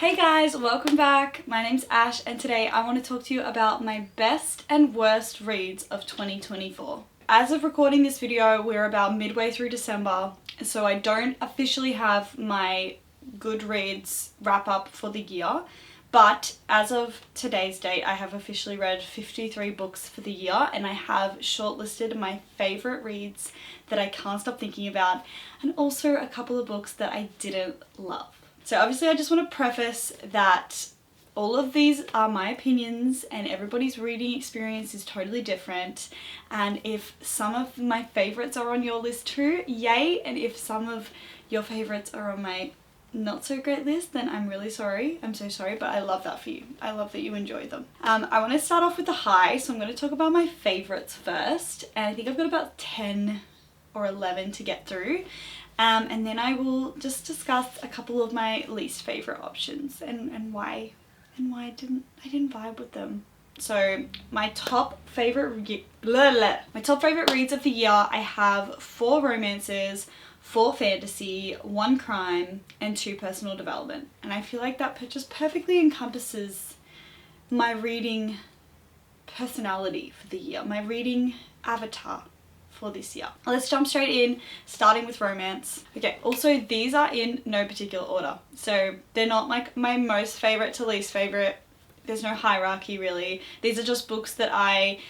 Hey guys, welcome back. My name's Ash and today I want to talk to you about my best and worst reads of 2024. As of recording this video, we're about midway through December, so I don't officially have my Goodreads wrap up for the year, but as of today's date, I have officially read 53 books for the year and I have shortlisted my favourite reads that I can't stop thinking about, and also a couple of books that I didn't love. So obviously I just want to preface that all of these are my opinions and everybody's reading experience is totally different, and if some of my favourites are on your list too, yay, and if some of your favourites are on my not so great list, then I'm really sorry. I'm so sorry, but I love that for you. I love that you enjoy them. I want to start off with the high, so I'm going to talk about my favourites first, and I think I've got about 10 or 11 to get through. And then I will just discuss a couple of my least favourite options and why I didn't vibe with them. So my top favourite reads of the year, I have 4 romances, 4 fantasy, 1 crime, and 2 personal development. And I feel like that just perfectly encompasses my reading personality for the year, my reading avatar for this year. Let's jump straight in, starting with romance. Okay, also these are in no particular order, so they're not like my most favorite to least favorite. There's no hierarchy really. These are just books that I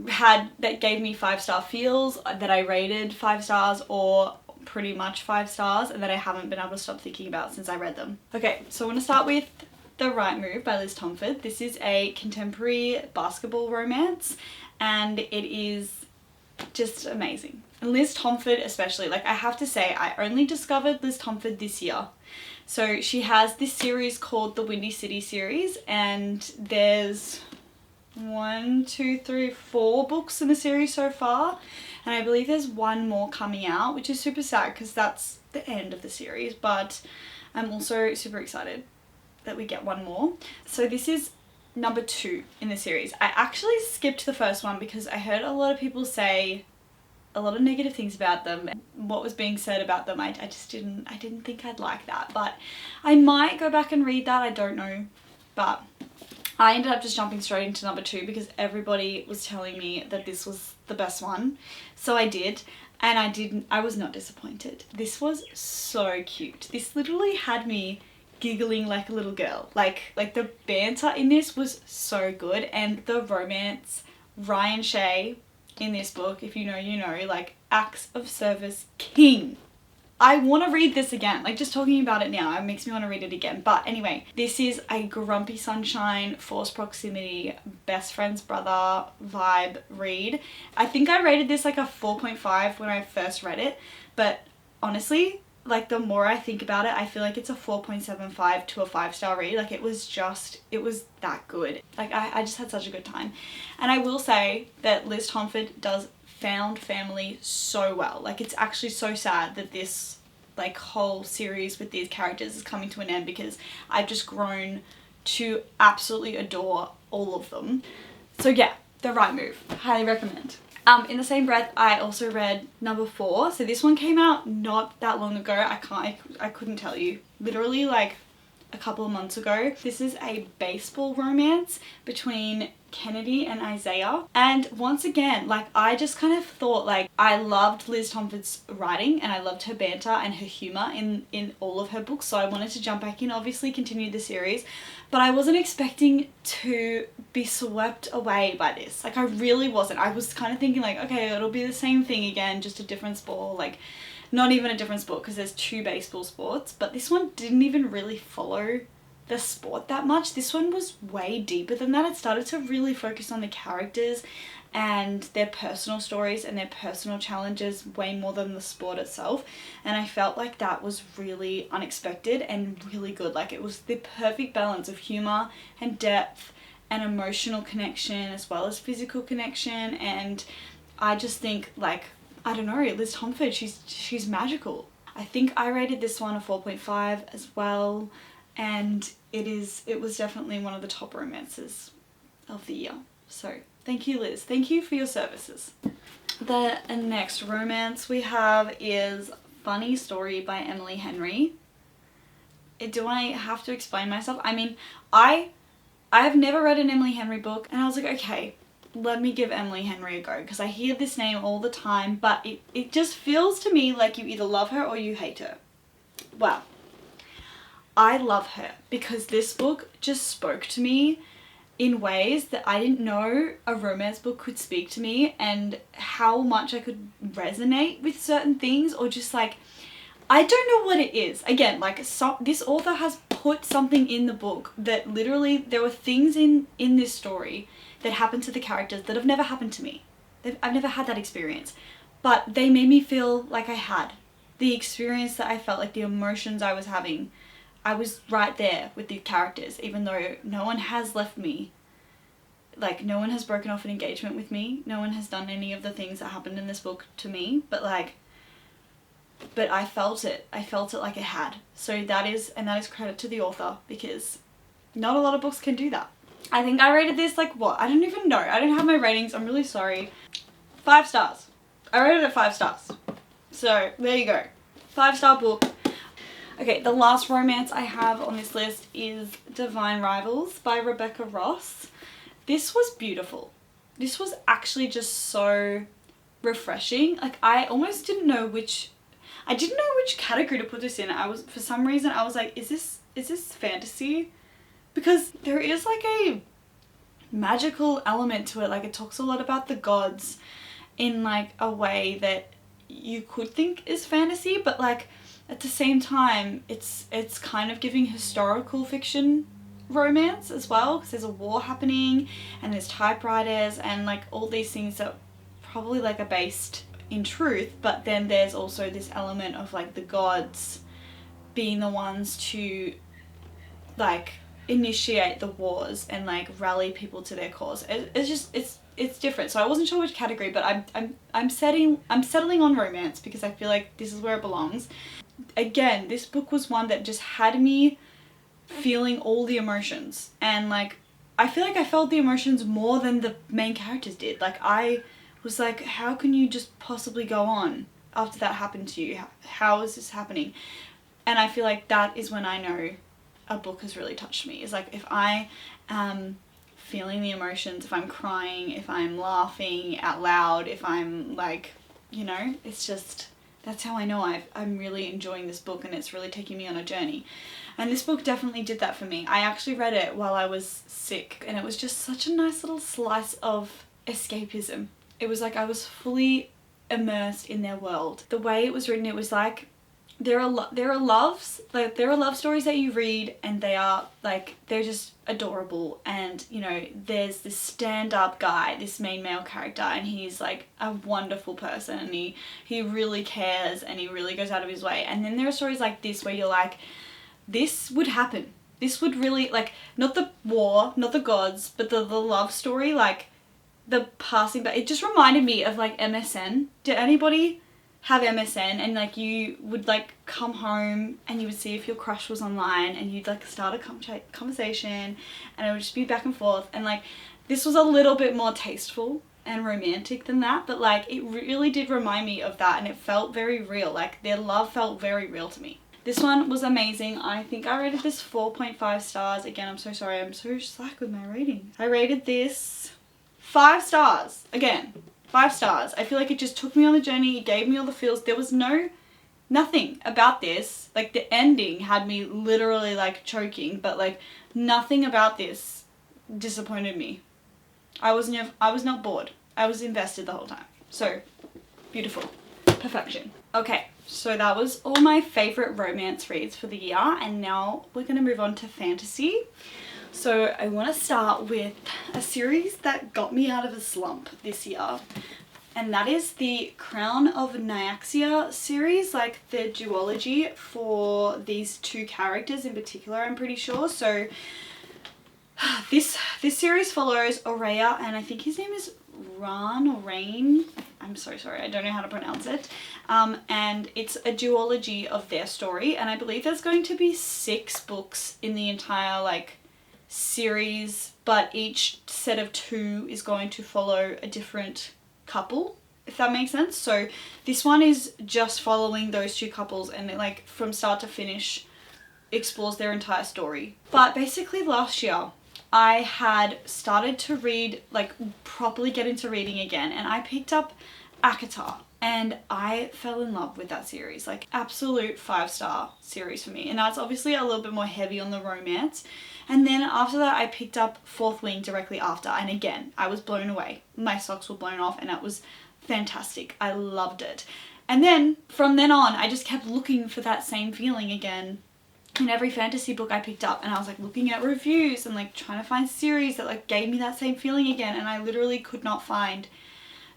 had that gave me 5-star feels, that I rated 5 stars or pretty much 5 stars, and that I haven't been able to stop thinking about since I read them. Okay, so I want to start with The Right Move by Liz Tomford. This is a contemporary basketball romance and it is just amazing. And Liz Tomford especially, like I have to say, I only discovered Liz Tomford this year. So she has this series called the Windy City series, and there's 1, 2, 3, 4 books in the series so far, and I believe there's 1 more coming out, which is super sad because that's the end of the series, but I'm also super excited that we get 1 more. So this is number 2 in the series. I actually skipped the first one because I heard a lot of people say a lot of negative things about them. What was being said about them, I didn't think I'd like that, but I might go back and read that, I don't know. But I ended up just jumping straight into number 2 because everybody was telling me that this was the best one, so I did, and I was not disappointed. This was so cute. This literally had me giggling like a little girl. Like the banter in this was so good, and the romance, Ryan Shea in this book, if you know you know, like acts of service king. I want to read this again, like just talking about it now, it makes me want to read it again. But anyway, this is a grumpy sunshine, forced proximity, best friend's brother vibe read. I think I rated this like a 4.5 when I first read it, but honestly, like the more I think about it, I feel like it's a 4.75 to a 5-star read. Like it was that good. Like I just had such a good time. And I will say that Liz Tomford does found family so well. Like it's actually so sad that this like whole series with these characters is coming to an end, because I've just grown to absolutely adore all of them. So yeah, The Right Move, highly recommend. In the same breath, I also read number 4. So this one came out not that long ago. I couldn't tell you. Literally like a couple of months ago. This is a baseball romance between Kennedy and Isaiah. And once again, like I just kind of thought, like I loved Liz Tomford's writing and I loved her banter and her humor in all of her books. So I wanted to jump back in, obviously continue the series, but I wasn't expecting to be swept away by this. Like I really wasn't. I was kind of thinking like, okay, it'll be the same thing again, just a different sport. Like not even a different sport because there's 2 baseball sports, but this one didn't even really follow the sport that much. This one was way deeper than that. It started to really focus on the characters and their personal stories and their personal challenges way more than the sport itself, and I felt like that was really unexpected and really good. Like it was the perfect balance of humor and depth and emotional connection as well as physical connection, and I just think, like, I don't know, Liz Tomford, she's magical. I think I rated this one a 4.5 as well, and it was definitely one of the top romances of the year. So thank you, Liz. Thank you for your services. The next romance we have is Funny Story by Emily Henry. do I have to explain myself? I mean, I have never read an Emily Henry book, and I was like, okay, let me give Emily Henry a go, because I hear this name all the time, but it just feels to me like you either love her or you hate her. Well, I love her because this book just spoke to me in ways that I didn't know a romance book could speak to me, and how much I could resonate with certain things, or just like, I don't know what it is. Again, like, this author has put something in the book that literally, there were things in this story that happened to the characters that have never happened to me. I've never had that experience, but they made me feel like I had the experience that I felt, like the emotions I was having. I was right there with the characters, even though no one has left me. Like, no one has broken off an engagement with me. No one has done any of the things that happened in this book to me. But like, but I felt it. I felt it like it had. So that is credit to the author, because not a lot of books can do that. I think I rated this like, what? I don't even know. I don't have my ratings. I'm really sorry. 5 stars. I rated it 5 stars. So there you go. 5-star book. Okay, the last romance I have on this list is Divine Rivals by Rebecca Ross. This was beautiful. This was actually just so refreshing. Like, I almost didn't know which category to put this in. For some reason I was like, is this fantasy? Because there is like a magical element to it. Like, it talks a lot about the gods in like a way that you could think is fantasy, but like at the same time it's kind of giving historical fiction romance as well, because there's a war happening and there's typewriters and like all these things that probably like are based in truth, but then there's also this element of like the gods being the ones to like initiate the wars and like rally people to their cause. It's different. So I wasn't sure which category, but I'm settling on romance because I feel like this is where it belongs. Again, this book was one that just had me feeling all the emotions, and like I feel like I felt the emotions more than the main characters did. Like, I was like, how can you just possibly go on after that happened to you? How is this happening? And I feel like that is when I know a book has really touched me. Is like, if I am feeling the emotions, if I'm crying, if I'm laughing out loud, if I'm like, you know, it's just, that's how I know I'm really enjoying this book and it's really taking me on a journey. And this book definitely did that for me. I actually read it while I was sick, and it was just such a nice little slice of escapism. It was like I was fully immersed in their world. The way it was written, it was like, there are love stories that you read, and they're just adorable, and you know, there's this stand-up guy, this main male character, and he's like a wonderful person, and he really cares and he really goes out of his way. And then there are stories like this where you're like, this would happen. This would really, like, not the war, not the gods, but the love story, like the passing, but it just reminded me of like MSN. Did anybody have MSN, and like you would like come home and you would see if your crush was online, and you'd like start a conversation, and it would just be back and forth, and like this was a little bit more tasteful and romantic than that, but like it really did remind me of that, and it felt very real. Like, their love felt very real to me. This one was amazing. I think I rated this 4.5 stars. Again, I'm so sorry, I'm so slack with my rating. I rated this 5 stars. Again, 5 stars. I feel like it just took me on the journey. It gave me all the feels. There was nothing about this. Like, the ending had me literally like choking, but like nothing about this disappointed me. I was not bored. I was invested the whole time. So, beautiful. Perfection. Okay, so that was all my favorite romance reads for the year, and now we're going to move on to fantasy. So I want to start with a series that got me out of a slump this year, and that is the Crown of Nyaxia series, like the duology for these 2 characters in particular, I'm pretty sure. So this series follows Aurea, and I think his name is Ran or Rain. I'm so sorry, I don't know how to pronounce it. And it's a duology of their story, and I believe there's going to be 6 books in the entire like series, but each set of 2 is going to follow a different couple, if that makes sense. So this one is just following those 2 couples, and like from start to finish explores their entire story. But basically last year I had started to read, like properly get into reading again, and I picked up Akata and I fell in love with that series. Like absolute 5-star series for me, and that's obviously a little bit more heavy on the romance. And then after that I picked up Fourth Wing directly after, and again I was blown away. My socks were blown off and it was fantastic. I loved it. And then from then on I just kept looking for that same feeling again in every fantasy book I picked up, and I was like looking at reviews and like trying to find series that like gave me that same feeling again, and I literally could not find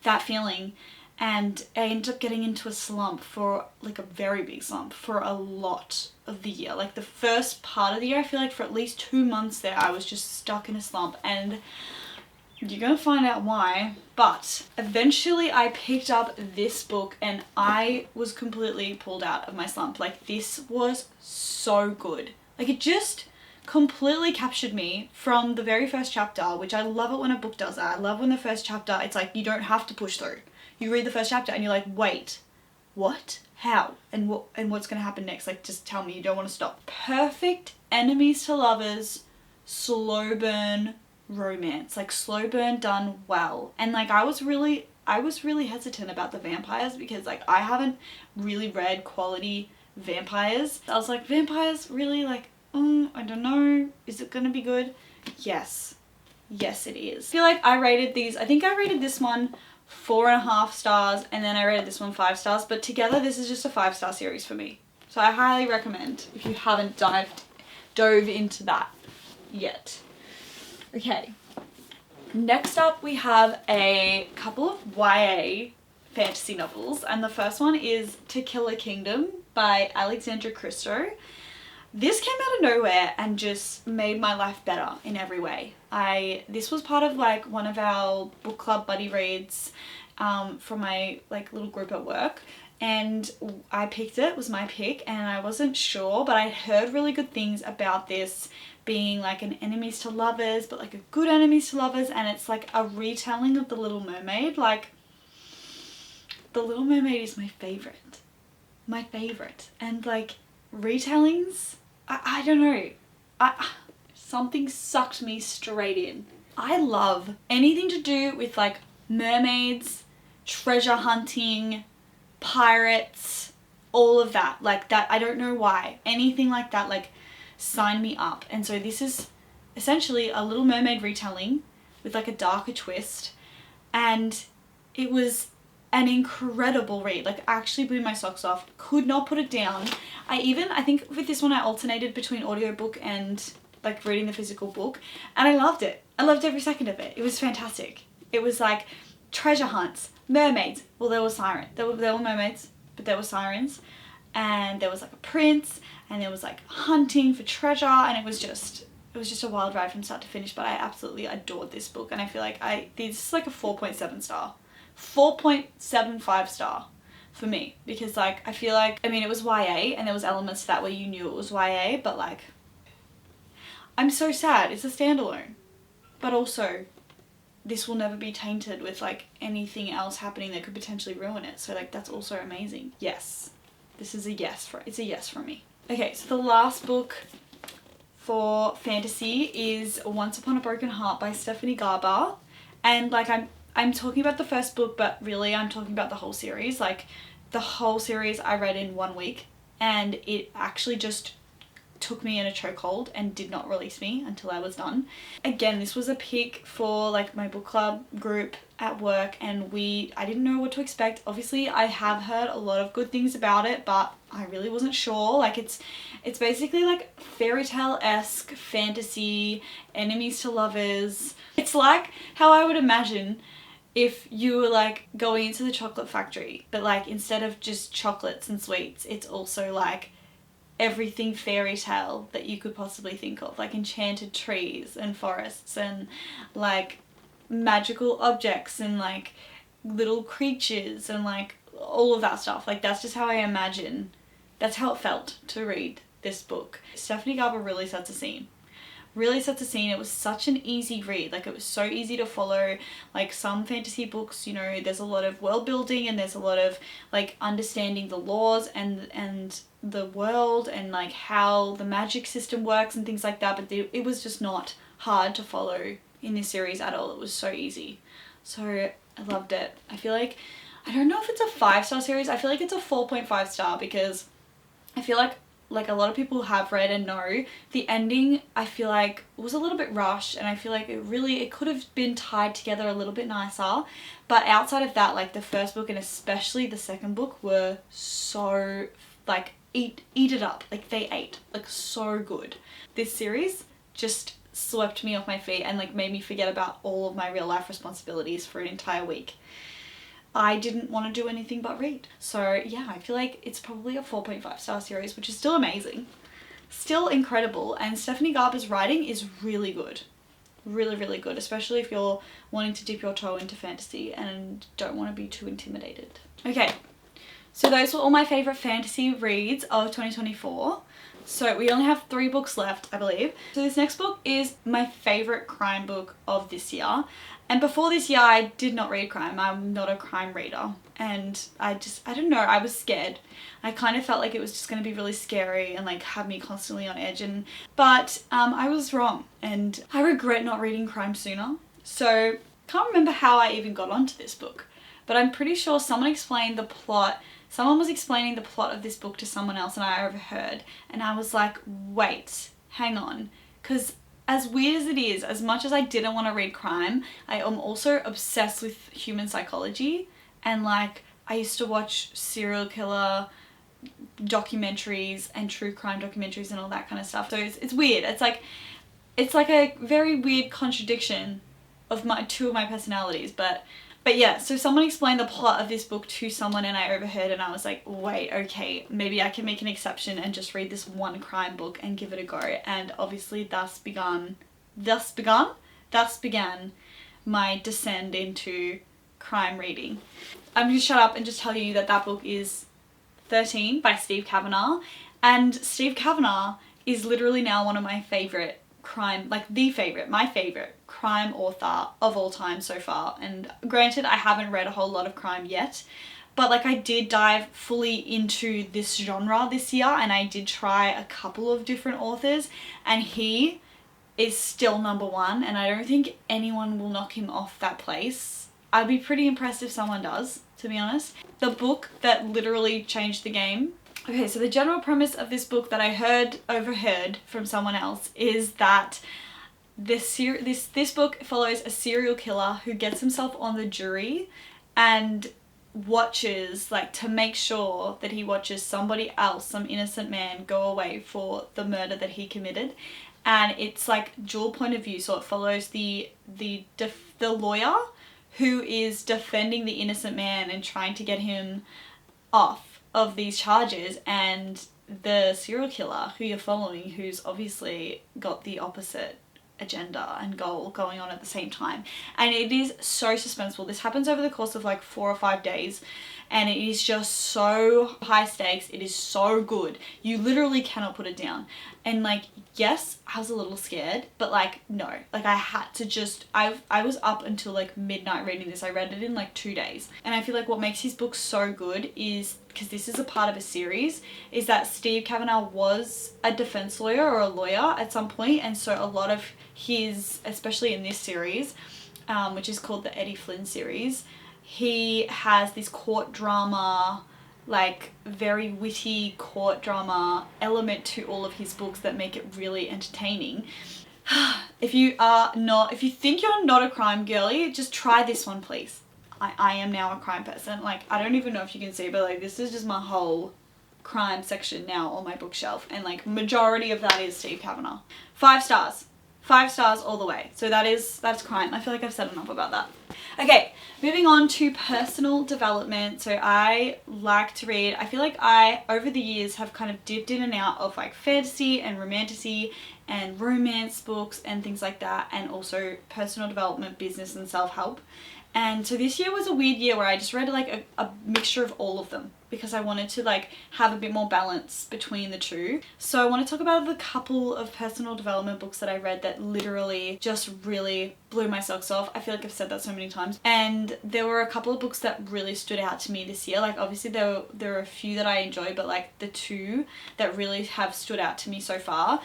that feeling. And I ended up getting into a slump, for like a very big slump, for a lot of the year. Like the first part of the year, I feel like for at least 2 months there I was just stuck in a slump, and you're gonna find out why. But eventually I picked up this book and I was completely pulled out of my slump. Like this was so good. Like it just completely captured me from the very first chapter, which I love it when a book does that. I love when the first chapter, it's like you don't have to push through. You read the first chapter and you're like, wait, what? How? And what's gonna happen next? Like just tell me, you don't want to stop. Perfect enemies to lovers, slow burn romance, like slow burn done well. And like I was really hesitant about the vampires because like I haven't really read quality vampires. I was like, vampires really, like I don't know, is it gonna be good? Yes it is. I feel like I rated these, I think I rated this one 4.5 stars and then I rated this one 5 stars, but together this is just a 5-star series for me. So I highly recommend if you haven't dove into that yet. Okay, next up we have a couple of YA fantasy novels, and the first one is To Kill a Kingdom by Alexandra Christo. This came out of nowhere and just made my life better in every way. This was part of like one of our book club buddy reads from my like little group at work, and I picked it. It was my pick and I wasn't sure, but I heard really good things about this being like an enemies to lovers, but like a good enemies to lovers, and it's like a retelling of The Little Mermaid. Like The Little Mermaid is my favorite, and like retellings, I don't know, something sucked me straight in. I love anything to do with like mermaids, treasure hunting, pirates, all of that. Like that, I don't know why. Anything like that, like sign me up. And so this is essentially a Little Mermaid retelling with like a darker twist, and it was an incredible read. Like actually blew my socks off, could not put it down. I think with this one I alternated between audiobook and like reading the physical book, and I loved it. I loved every second of it. It was fantastic. It was like treasure hunts, mermaids, well there were sirens, there were mermaids, but there were sirens, and there was like a prince, and there was like hunting for treasure, and it was just a wild ride from start to finish. But I absolutely adored this book, and I feel like this is like a 4.7 star. 4.75 star for me, because like I feel like, I mean, it was YA and there was elements to that where you knew it was YA, but like I'm so sad it's a standalone, but also this will never be tainted with like anything else happening that could potentially ruin it. So like that's also amazing. Yes, this is a yes for me. Okay, so the last book for fantasy is Once Upon a Broken Heart by Stephanie Garber, and like I'm talking about the first book, but really I'm talking about the whole series. Like the whole series I read in 1 week, and it actually just took me in a chokehold and did not release me until I was done. Again, this was a pick for like my book club group at work, and I didn't know what to expect. Obviously I have heard a lot of good things about it, but I really wasn't sure. Like it's basically like fairy tale-esque fantasy, enemies to lovers. It's like how I would imagine if you were like going into the chocolate factory, but like instead of just chocolates and sweets, it's also like everything fairy tale that you could possibly think of, like enchanted trees and forests and like magical objects and like little creatures and like all of that stuff. Like that's just how I imagine, that's how it felt to read this book. Stephanie Garber really sets a scene really sets the scene. It was such an easy read. Like, it was so easy to follow. Like, some fantasy books, you know, there's a lot of world building and there's a lot of like understanding the laws and the world and like how the magic system works and things like that, but it was just not hard to follow in this series at all. It was so easy. So I loved it. I feel like, I don't know if it's a 5-star series. I feel like it's a 4.5 star because I feel like a lot of people have read and know the ending, I feel like was a little bit rushed, and I feel like it could have been tied together a little bit nicer. But outside of that, like the first book and especially the second book were so like eat it up. Like they ate like so good. This series just swept me off my feet and like made me forget about all of my real life responsibilities for an entire week. I didn't want to do anything but read. So yeah, I feel like it's probably a 4.5 star series, which is still amazing, still incredible. And Stephanie Garber's writing is really good, really, really good, especially if you're wanting to dip your toe into fantasy and don't want to be too intimidated. Okay, so those were all my favorite fantasy reads of 2024. So we only have 3 books left, I believe. So this next book is my favorite crime book of this year. And before this year, I did not read crime. I'm not a crime reader. And I don't know, I was scared. I kind of felt like it was just going to be really scary and like have me constantly on edge. But I was wrong. And I regret not reading crime sooner. So can't remember how I even got onto this book. But I'm pretty sure someone explained the plot. Someone was explaining the plot of this book to someone else and I overheard. And I was like, wait, hang on. Because as weird as it is, as much as I didn't want to read crime, I am also obsessed with human psychology. And like, I used to watch serial killer documentaries and true crime documentaries and all that kind of stuff. So it's weird. It's like a very weird contradiction of two of my personalities. But yeah, so someone explained the plot of this book to someone and I overheard and I was like, wait, okay, maybe I can make an exception and just read this one crime book and give it a go. And obviously thus began my descent into crime reading. I'm going to shut up and just tell you that that book is 13 by Steve Kavanagh. And Steve Kavanagh is literally now one of my favorite crime, like my favorite crime author of all time so far. And granted, I haven't read a whole lot of crime yet, but like I did dive fully into this genre this year and I did try a couple of different authors and he is still #1 and I don't think anyone will knock him off that place. I'd be pretty impressed if someone does, to be honest. The book that literally changed the game. Okay, so the general premise of this book that I overheard from someone else is that this book follows a serial killer who gets himself on the jury and watches, like, to make sure that he watches somebody else, some innocent man, go away for the murder that he committed. And it's like dual point of view, so it follows the lawyer who is defending the innocent man and trying to get him off of these charges, and the serial killer who you're following, who's obviously got the opposite agenda and goal going on at the same time. And it is so suspenseful. This happens over the course of like 4 or 5 days and it is just so high stakes. It is so good. You literally cannot put it down. And like, yes, I was a little scared, but like, no, like I had to just, I was up until like midnight reading this. I read it in like 2 days. And I feel like what makes his book so good is, because this is a part of a series, is that Steve Kavanagh was a defense lawyer or a lawyer at some point. And so a lot of his, especially in this series, which is called the Eddie Flynn series, he has this court drama, like very witty court drama element to all of his books that make it really entertaining. If you think you're not a crime girly, just try this one, please. I am now a crime person. Like, I don't even know if you can see, but like this is just my whole crime section now on my bookshelf, and like majority of that is Steve Kavanagh. 5 stars. 5 stars all the way. So that's crime. I feel like I've said enough about that. Okay, moving on to personal development. So I like to read. I feel like I, over the years, have kind of dipped in and out of like fantasy and romantasy and romance books and things like that, and also personal development, business and self-help. And so this year was a weird year where I just read like a mixture of all of them because I wanted to like have a bit more balance between the two. So I want to talk about the couple of personal development books that I read that literally just really blew my socks off. I feel like I've said that so many times. And there were a couple of books that really stood out to me this year. Like obviously there were a few that I enjoy, but like the two that really have stood out to me so far.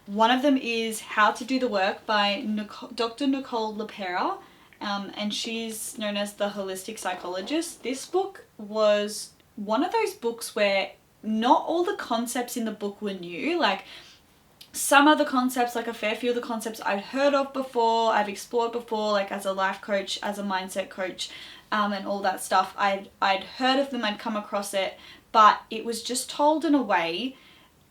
One of them is How to Do the Work by Dr. Nicole LePera. And she's known as the holistic psychologist. This book was one of those books where not all the concepts in the book were new. Like some of the concepts, like a fair few of the concepts I'd heard of before, I've explored before, like as a life coach, as a mindset coach, and all that stuff. I'd heard of them, I'd come across it, but it was just told in a way,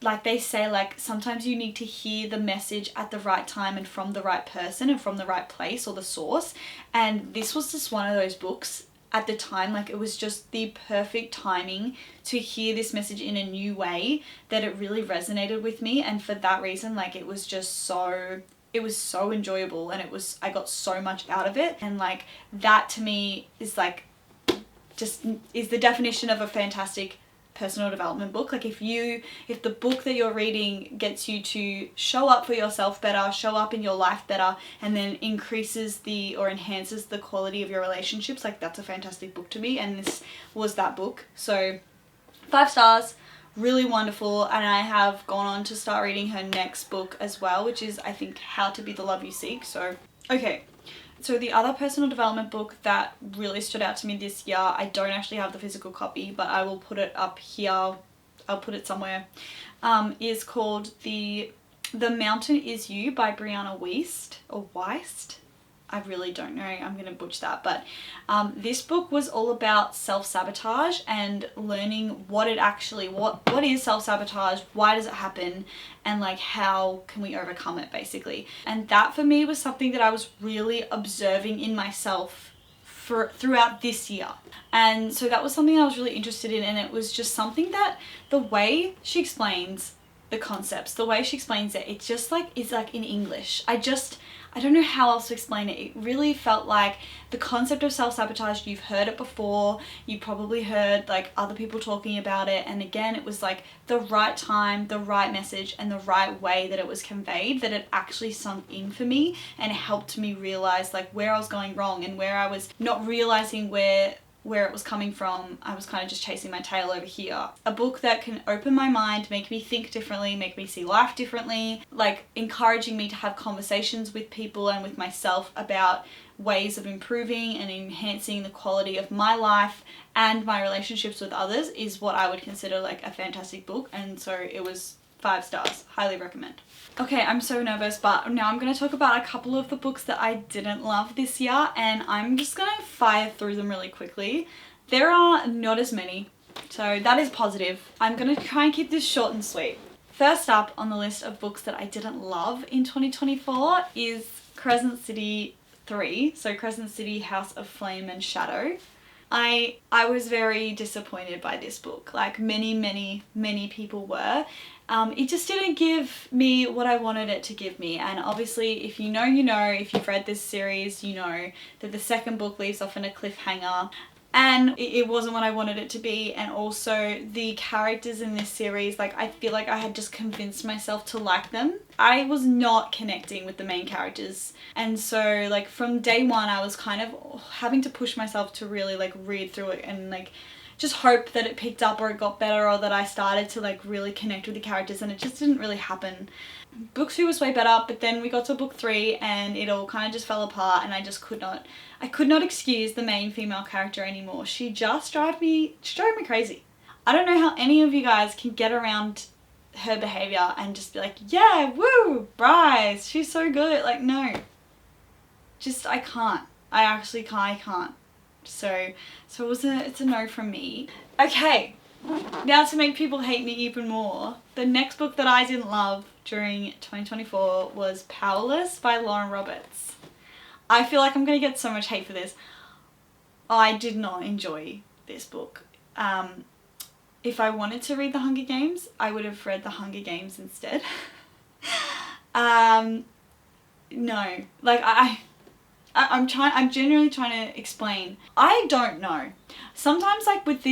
like they say, like sometimes you need to hear the message at the right time and from the right person and from the right place or the source. And this was just one of those books at the time. Like it was just the perfect timing to hear this message in a new way that it really resonated with me. And for that reason, like it was so enjoyable, and I got so much out of it. And like that to me is like just is the definition of a fantastic personal development book. Like if the book that you're reading gets you to show up for yourself better, show up in your life better, and then increases or enhances the quality of your relationships, like that's a fantastic book to me, and this was that book. So 5 stars, really wonderful. And I have gone on to start reading her next book as well, which is I think How to Be the Love You Seek. So okay, so the other personal development book that really stood out to me this year, I don't actually have the physical copy, but I will put it up here, I'll put it somewhere, is called The Mountain Is You by Brianna Wiest. I really don't know, I'm going to butcher that, but this book was all about self-sabotage and learning what is self-sabotage, why does it happen, and like how can we overcome it basically. And that for me was something that I was really observing in myself throughout this year. And so that was something I was really interested in, and it was just something that the way she explains the concepts, the way she explains it, it's just like, it's like in English. I don't know how else to explain it. It really felt like the concept of self-sabotage, you've heard it before, you probably heard like other people talking about it, and again, it was like the right time, the right message, and the right way that it was conveyed, that it actually sunk in for me and helped me realize like where I was going wrong and where I was not realizing where it was coming from. I was kind of just chasing my tail over here. A book that can open my mind, make me think differently, make me see life differently, like encouraging me to have conversations with people and with myself about ways of improving and enhancing the quality of my life and my relationships with others, is what I would consider like a fantastic book. And so it was 5 stars, highly recommend. Okay, I'm so nervous, but now I'm going to talk about a couple of the books that I didn't love this year, and I'm just going to fire through them really quickly. There are not as many, so that is positive. I'm going to try and keep this short and sweet. First up on the list of books that I didn't love in 2024 is Crescent City 3, so Crescent City House of Flame and Shadow. I was very disappointed by this book, like many people were. It just didn't give me what I wanted it to give me, and obviously if you know, if you've read this series, you know that the second book leaves off in a cliffhanger, and it wasn't what I wanted it to be. And also the characters in this series, like I feel like I had just convinced myself to like them. I was not connecting with the main characters, and so like from day one I was kind of having to push myself to really like read through it and like just hope that it picked up or it got better, or that I started to like really connect with the characters, and it just didn't really happen. Book 2 was way better, but then we got to book 3 and it all kind of just fell apart, and I could not excuse the main female character anymore. She just drove me crazy. I don't know how any of you guys can get around her behavior and just be like, yeah, woo, Bryce, she's so good. Like, no, just I can't. I actually can't. I can't. So it's a no from me. Okay, now to make people hate me even more, the next book that I didn't love during 2024 was Powerless by Lauren Roberts. I feel like I'm going to get so much hate for this. I did not enjoy this book. If I wanted to read The Hunger Games, I would have read The Hunger Games instead. No, like I'm genuinely trying to explain. I don't know. Sometimes like with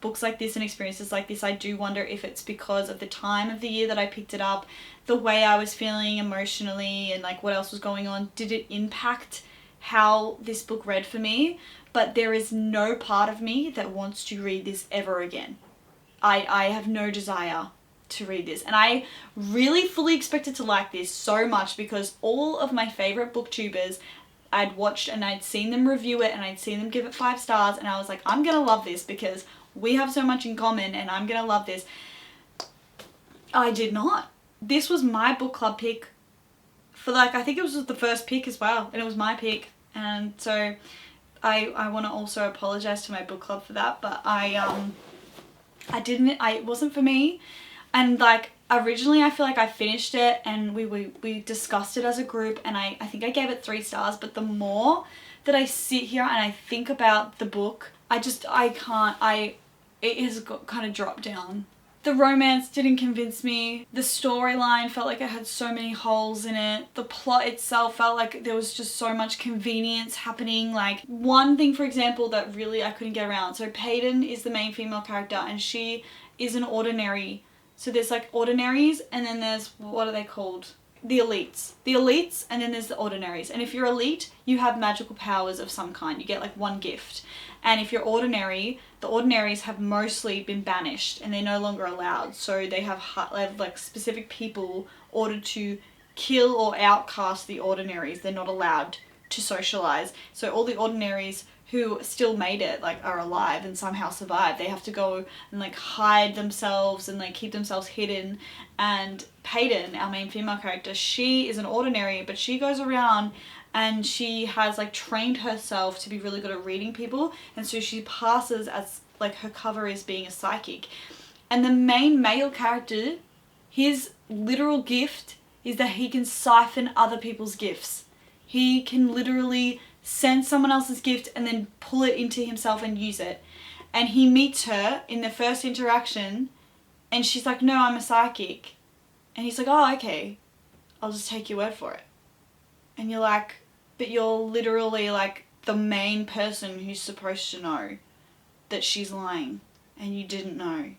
books like this and experiences like this, I do wonder if it's because of the time of the year that I picked it up, the way I was feeling emotionally, and like what else was going on. Did it impact how this book read for me? But there is no part of me that wants to read this ever again. I have no desire to read this, and I really fully expected to like this so much because all of my favorite booktubers I'd watched and I'd seen them review it and I'd seen them give it 5 stars, and I was like, I'm gonna love this because we have so much in common and I'm gonna love this. I did not. This was my book club pick for like, I think it was the first pick as well, and it was my pick, and so I want to also apologize to my book club for that, but it wasn't for me. And like originally I feel like I finished it and we discussed it as a group, and I think I gave it 3 stars, but the more that I sit here and I think about the book, it has kind of dropped down. The romance didn't convince me. The storyline felt like it had so many holes in it. The plot itself felt like there was just so much convenience happening. Like one thing, for example, that really I couldn't get around. So Peyton is the main female character and she is an ordinary. So there's like ordinaries and then there's, what are they called? The elites. The elites, and then there's the ordinaries. And if you're elite, you have magical powers of some kind. You get like one gift. And if you're ordinary, the ordinaries have mostly been banished and they're no longer allowed. So they have like specific people ordered to kill or outcast the ordinaries. They're not allowed to socialize. So all the ordinaries who still made it, like are alive and somehow survived, they have to go and like hide themselves and like keep themselves hidden. And Peyton, our main female character, she is an ordinary, but she goes around and she has like trained herself to be really good at reading people, and so she passes as like her cover is being a psychic. And the main male character, his literal gift is that he can siphon other people's gifts. He can literally send someone else's gift and then pull it into himself and use it. And he meets her in the first interaction and she's like, no, I'm a psychic. And he's like, oh, okay, I'll just take your word for it. And you're like, but you're literally like the main person who's supposed to know that she's lying, and you didn't know.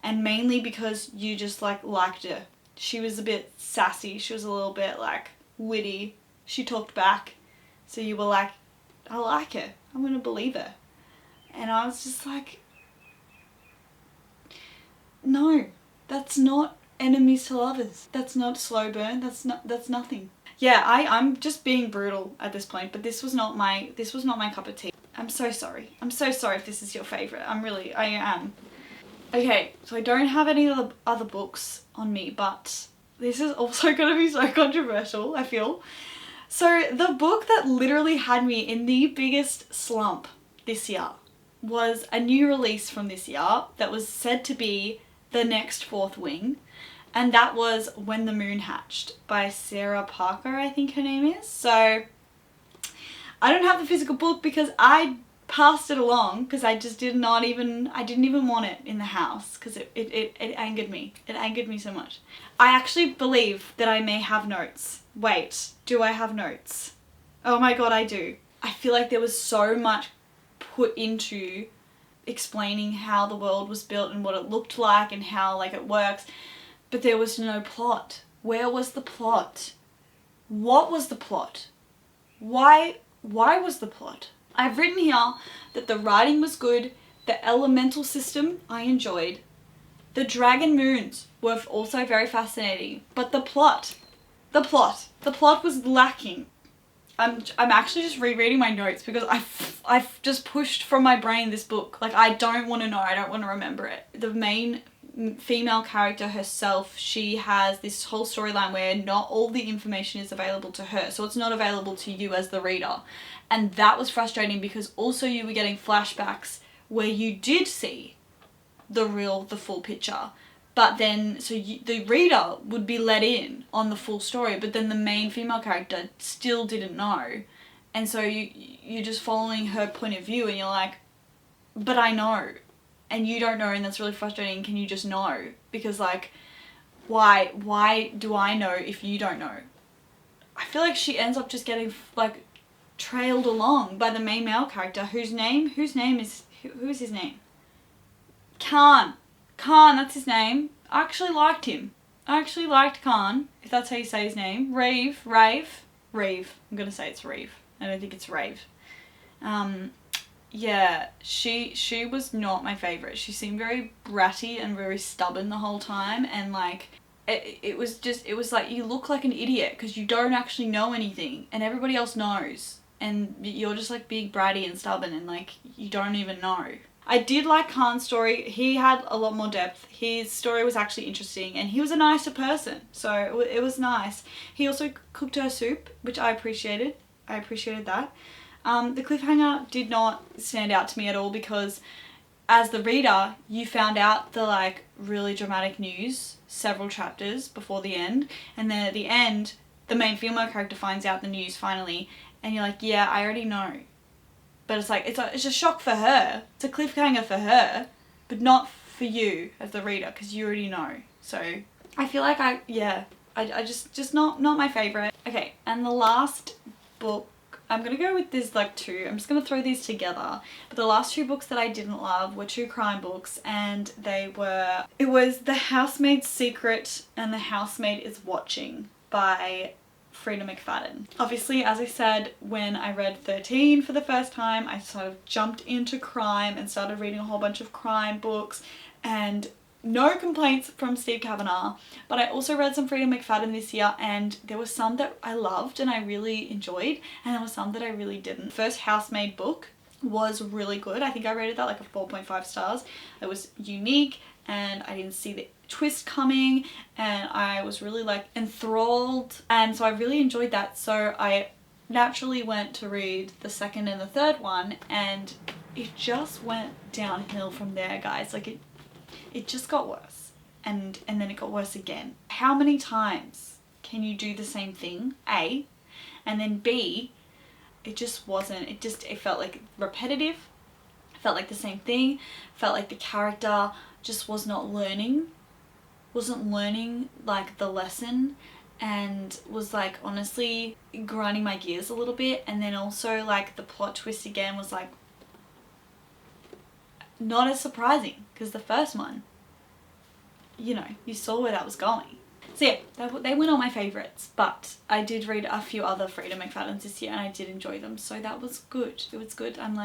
And mainly because you just like liked her. She was a bit sassy. She was a little bit like witty. She talked back. So you were like, I like her. I'm going to believe her. And I was just like, no, that's not enemies to lovers. That's not slow burn. That's nothing. Yeah, I'm just being brutal at this point, but this was not my cup of tea. I'm so sorry. I'm so sorry if this is your favorite. I am. Okay, so I don't have any other books on me, but this is also going to be so controversial, I feel. So the book that literally had me in the biggest slump this year was a new release from this year that was said to be the next Fourth Wing. And that was When the Moon Hatched by Sarah Parker, I think her name is. So I don't have the physical book because I passed it along because I didn't even want it in the house because it angered me. It angered me so much. I actually believe that I may have notes. Wait, do I have notes? Oh my god, I do. I feel like there was so much put into explaining how the world was built and what it looked like and how like it works. But there was no plot. Where was the plot? What was the plot? Why was the plot? I've written here that the writing was good, the elemental system I enjoyed, the dragon moons were also very fascinating, but the plot was lacking. I'm actually just rereading my notes because I've just pushed from my brain this book. Like I don't want to know, I don't want to remember it. The main female character herself, she has this whole storyline where not all the information is available to her, so it's not available to you as the reader, and that was frustrating because also you were getting flashbacks where you did see the full picture, but then the reader would be let in on the full story, but then the main female character still didn't know, and so you're just following her point of view and you're like, but I know. And you don't know, and that's really frustrating. Can you just know? Because like, why do I know if you don't know? I feel like she ends up just getting like trailed along by the main male character who is his name? Khan, that's his name. I actually liked him. I actually liked Khan, if that's how you say his name. Rave. I'm gonna say it's Rave. I don't think it's Rave. Yeah, she was not my favourite. She seemed very bratty and very stubborn the whole time, and like it was like you look like an idiot because you don't actually know anything and everybody else knows, and you're just like being bratty and stubborn and like you don't even know. I did like Khan's story. He had a lot more depth. His story was actually interesting and he was a nicer person, so it was nice. He also cooked her soup, which I appreciated. I appreciated that. The cliffhanger did not stand out to me at all because as the reader, you found out the like really dramatic news several chapters before the end, and then at the end, the main female character finds out the news finally, and you're like, yeah, I already know. But it's like, it's a shock for her. It's a cliffhanger for her, but not for you as the reader because you already know. So I feel like I just not my favourite. Okay, and the last book, I'm going to go with this like two. I'm just going to throw these together. But the last two books that I didn't love were two crime books, and it was The Housemaid's Secret and The Housemaid is Watching by Frida McFadden. Obviously, as I said, when I read 13 for the first time, I sort of jumped into crime and started reading a whole bunch of crime books, and no complaints from Steve Kavanagh, but I also read some Frida McFadden this year, and there were some that I loved and I really enjoyed, and there were some that I really didn't. First Housemaid book was really good. I think I rated that like a 4.5 stars. It was unique and I didn't see the twist coming, and I was really like enthralled, and so I really enjoyed that. So I naturally went to read the second and the third one, and it just went downhill from there, guys. Like it just got worse, and then it got worse again. How many times can you do the same thing, A, and then B, it just wasn't, it felt like repetitive, it felt like the same thing, felt like the character just wasn't learning like the lesson, and was like honestly grinding my gears a little bit. And then also like the plot twist again was like not as surprising because the first one, you know, you saw where that was going. So yeah, they were not my favourites, but I did read a few other Frida McFaddens this year and I did enjoy them, so that was good. It was good. I'm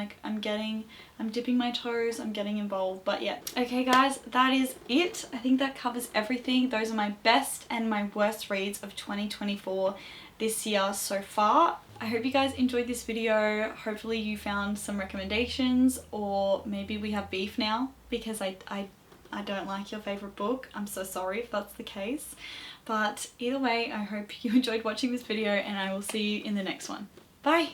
dipping my toes, I'm getting involved, but yeah. Okay guys, that is it. I think that covers everything. Those are my best and my worst reads of 2024 this year so far. I hope you guys enjoyed this video. Hopefully you found some recommendations, or maybe we have beef now because I don't like your favourite book. I'm so sorry if that's the case. But either way, I hope you enjoyed watching this video and I will see you in the next one. Bye!